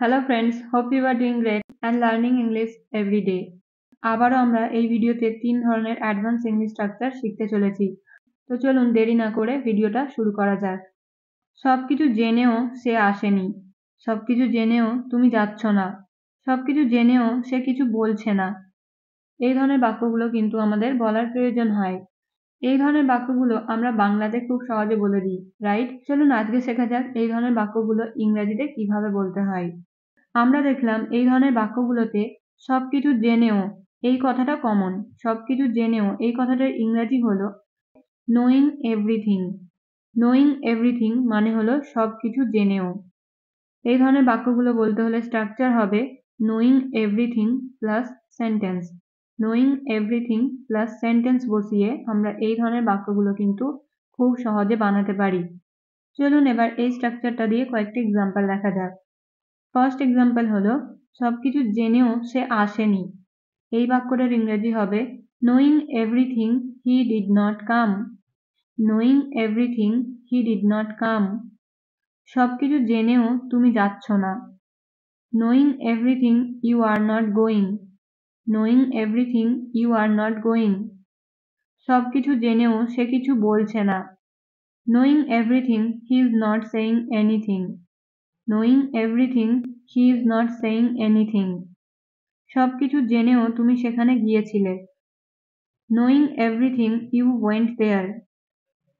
Hello friends, hope you are doing great and learning English every day. আবারও আমরা এই ভিডিওতে 3 ধরনের অ্যাডভান্স ইংলিশ স্ট্রাকচার শিখতে চলেছি। তো চলুন দেরি না করে ভিডিওটা শুরু করা যাক। সবকিছু জেনেও সে আসেনি, সবকিছু জেনেও তুমি যাচ্ছ না, সবকিছু জেনেও সে কিছু বলছে না। এই ধরনের বাক্যগুলো কিন্তু আমাদের বলার প্রয়োজন হয়। এই ধরনের বাক্যগুলো আমরা বাংলাতে খুব সহজে বলে দিই, রাইট? চলুন আজকে শেখা যাক এই ধরনের বাক্যগুলো ইংরেজিতে কিভাবে বলতে হয়। আমরা দেখলাম এই ধরনের বাক্যগুলোতে সবকিছু জেনেও এই কথাটা কমন। সবকিছু জেনেও এই কথাটার ইংরাজি হলো নোয়িং এভরিথিং। নোয়িং এভরিথিং মানে হলো সবকিছু জেনেও। এই ধরনের বাক্যগুলো বলতে হলে স্ট্রাকচার হবে knowing everything plus sentence. Knowing everything plus sentence বসিয়ে আমরা এই ধরনের বাক্যগুলো কিন্তু খুব সহজে বানাতে পারি। চলুন এবার এই স্ট্রাকচারটা দিয়ে কয়েকটি এক্সাম্পল দেখা যাক। ফার্স্ট এক্সাম্পল হলো সবকিছু জেনেও সে আসেনি। এই বাক্যটার ইংরেজি হবে knowing everything he did not come. Knowing everything he did not come. সবকিছু জেনেও তুমি যাচ্ছ না। Knowing everything you are not going. Knowing everything you are not going. সবকিছু জেনেও সে কিছু বলছে না। Knowing everything he is not saying anything. Knowing everything he is not saying anything. সবকিছু জেনেও তুমি সেখানে গিয়েছিলে। Knowing everything you went there.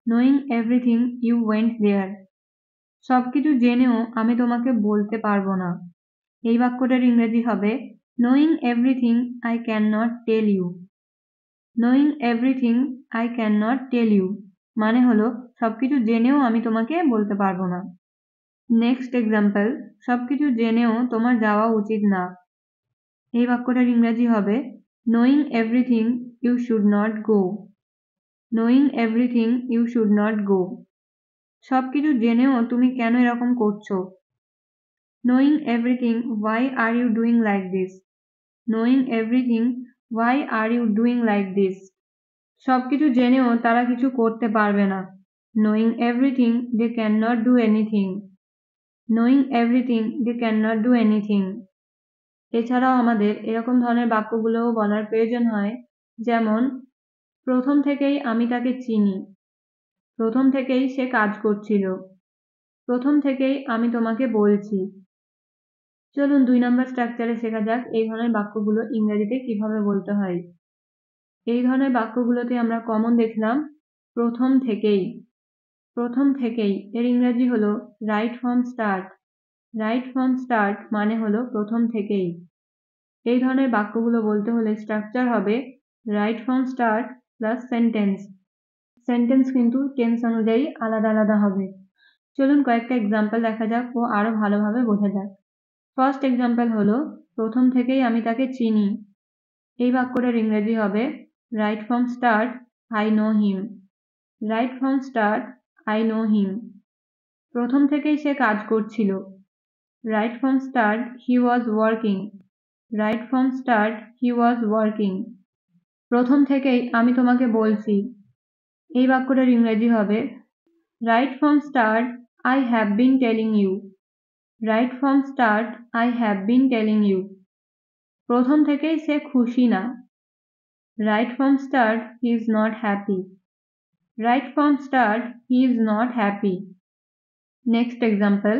Knowing everything you went there. সবকিছু জেনেও আমি তোমাকে বলতে পারবো না। এই বাক্যটার ইংরেজি হবে knowing everything I can not tell you. Knowing everything I can not tell you মানে হলো সবকিছু জেনেও আমি তোমাকে বলতে পারবো না। নেক্সট এক্সাম্পল, সবকিছু জেনেও তোমার যাওয়া উচিত না। এই বাক্যটার ইংরাজি হবে knowing everything you should not go. Knowing everything you should not go. সবকিছু জেনেও তুমি কেন এরকম করছো। Knowing everything why are you doing like this. Knowing everything why are you doing like this. সবকিছু জেনেও তারা কিছু করতে পারবে না। Knowing everything they can not do anything. Knowing everything they can not do anything. এছাড়াও আমাদের এরকম ধরনের বাক্যগুলোও বলার প্রয়োজন হয়, যেমন প্রথম থেকেই আমি তাকে চিনি। প্রথম থেকেই সে কাজ করছিল। প্রথম থেকেই আমি তোমাকে বলছি। চলুন 2 নম্বর স্ট্রাকচারে শেখা যাক এই ধরনের বাক্যগুলো ইংরেজিতে কিভাবে বলতে হয়। এই ধরনের বাক্যগুলোতে আমরা কমন দেখলাম প্রথম থেকেই। প্রথম থেকেই এর ইংরেজি হলো right from start. Right from start মানে হলো প্রথম থেকেই। এই ধরনের বাক্যগুলো বলতে হলে স্ট্রাকচার হবে right from start plus sentence. Sentence কিন্তু টেন্স অনুযায়ী আলাদা আলাদা হবে। চলুন কয়েকটা এক্সাম্পল দেখা যাক ও আরো ভালোভাবে বোঝা যাক। ফার্স্ট এক্সাম্পল হলো প্রথম থেকেই আমি তাকে চিনি। এই বাক্যটার ইংরেজি হবে right from start I know him. Right from start I know him. প্রথম থেকেই সে কাজ করছিল। Right from start he was working. Right from start he was working. প্রথম থেকেই আমি তোমাকে বলছি। এই বাক্যটার ইংরেজি হবে right from start I have been telling you. Right from start I have been telling you. প্রথম থেকেই সে খুশি না। Right from start he is not happy. Right from start he is not happy. Next example,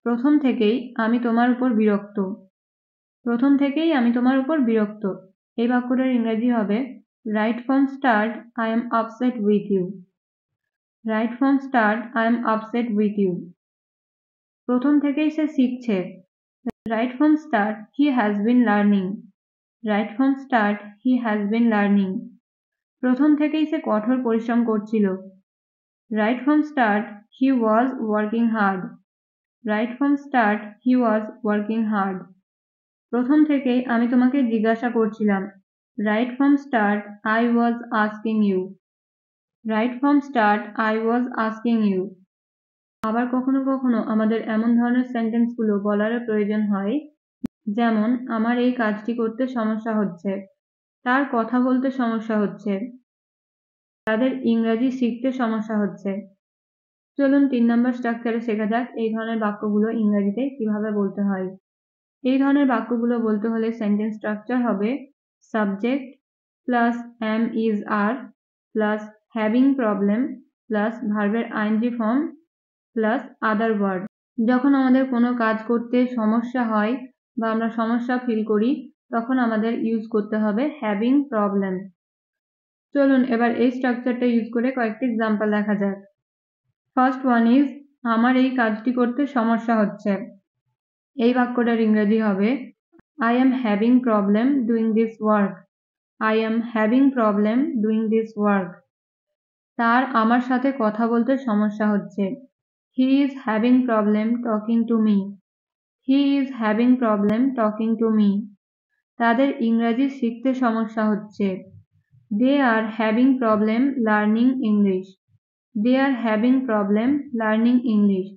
প্রথম থেকেই আমি তোমার উপর বিরক্ত। প্রথম থেকেই আমি তোমার উপর বিরক্ত। এই বাক্যটার ইংরেজি হবে right from start I am upset with you. Right from start I am upset with you. প্রথম থেকেই সে শিখছে। Right from start he has been learning. Right from start he has been learning. প্রথম থেকেই সে কঠোর পরিশ্রম করছিল। Right from start he was working hard. Right from start he was working hard. প্রথম থেকেই আমি তোমাকে জিজ্ঞাসা করছিলাম। Right from start I was asking you. Right from start I was asking you. আবার কখনো কখনো আমাদের এমন ধরনের সেন্টেন্সগুলো বলার প্রয়োজন হয়, যেমন আমার এই কাজটি করতে সমস্যা হচ্ছে, তার কথা বলতে সমস্যা হচ্ছে, তাদের ইংরেজি শিখতে সমস্যা হচ্ছে। চলুন 3 নম্বর স্ট্রাকচারে শেখা যাক এই ধরনের বাক্যগুলো ইংরেজিতে কিভাবে বলতে হয়। এই ধরনের বাক্যগুলো বলতে হলে সেন্টেন্স স্ট্রাকচার হবে subject plus am is are plus having problem plus ভার্বের ING form plus other word. যখন আমাদের কোনো কাজ করতে সমস্যা হয় বা আমরা সমস্যা ফিল করি তখন আমাদের ইউজ করতে হবে হ্যাভিং প্রবলেম। চলুন এবার এই স্ট্রাকচারটা ইউজ করে কয়েকটি এক্সাম্পল দেখা যাক। ফার্স্ট ওয়ান ইজ আমার এই কাজটি করতে সমস্যা হচ্ছে। এই বাক্যটার ইংরেজি হবে I am having problem doing this work. I am having problem doing this work. তার আমার সাথে কথা বলতে সমস্যা হচ্ছে। He is having problem talking to me. He is having problem talking to me. তাদের ইংরেজি শিখতে সমস্যা হচ্ছে। They are having problem learning English. They are having problem learning English.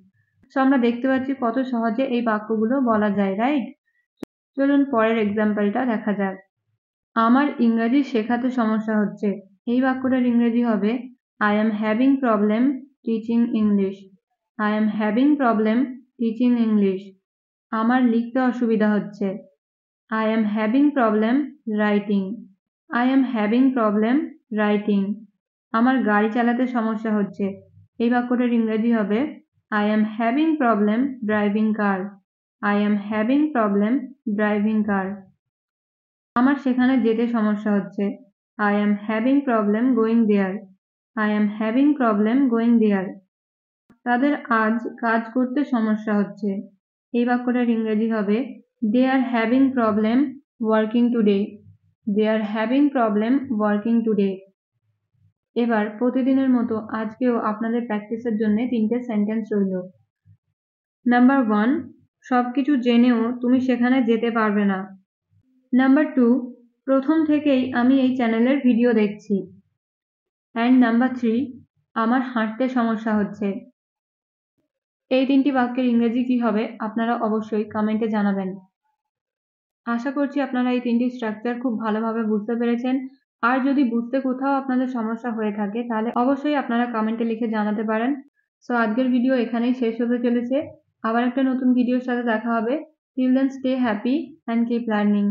So আমরা দেখতে পাচ্ছি কত সহজে এই বাক্যগুলো বলা যায়, রাইট? চলুন পরের এক্সাম্পলটা দেখা যাক। আমার ইংরেজি শেখাতে সমস্যা হচ্ছে। এই বাক্যটার ইংরেজি হবে I am having problem teaching English. I am having problem teaching English. আমার লিখতে অসুবিধা হচ্ছে। I am having problem writing. I am having problem writing. আমার গাড়ি চালাতে সমস্যা হচ্ছে। এই বাক্যটার ইংরেজি হবে I am having problem driving car. I am having problem driving car. আমার সেখানে যেতে সমস্যা হচ্ছে। I am having problem going there. I am having problem going there. তাদের আজ কাজ করতে সমস্যা হচ্ছে। এই বাক্যটার ইংরেজি হবে They are having problem working today. They are having problem working today. এবার প্রতিদিনের মতো আজকেও আপনাদের প্র্যাকটিসের জন্য 3টে সেন্টেন্স রইল। নাম্বার 1, সবকিছু জেনেও তুমি সেখানে যেতে পারবে না। নাম্বার 2, প্রথম থেকেই আমি এই চ্যানেলের ভিডিও দেখছি। অ্যান্ড নাম্বার 3, আমার হাঁটতে সমস্যা হচ্ছে। এই 3টি বাক্যের ইংরেজি কি হবে আপনারা অবশ্যই কমেন্টে জানাবেন। আশা করছি আপনারা এই 3টি স্ট্রাকচার খুব ভালোভাবে বুঝতে পেরেছেন। আর যদি বুঝতে কোথাও আপনাদের সমস্যা হয়ে থাকে তাহলে অবশ্যই আপনারা কমেন্টে লিখে জানাতে পারেন। সো আজকের ভিডিও এখানেই শেষ হতে চলেছে। আবার একটা নতুন ভিডিওর সাথে দেখা হবে। Till then stay happy and keep learning.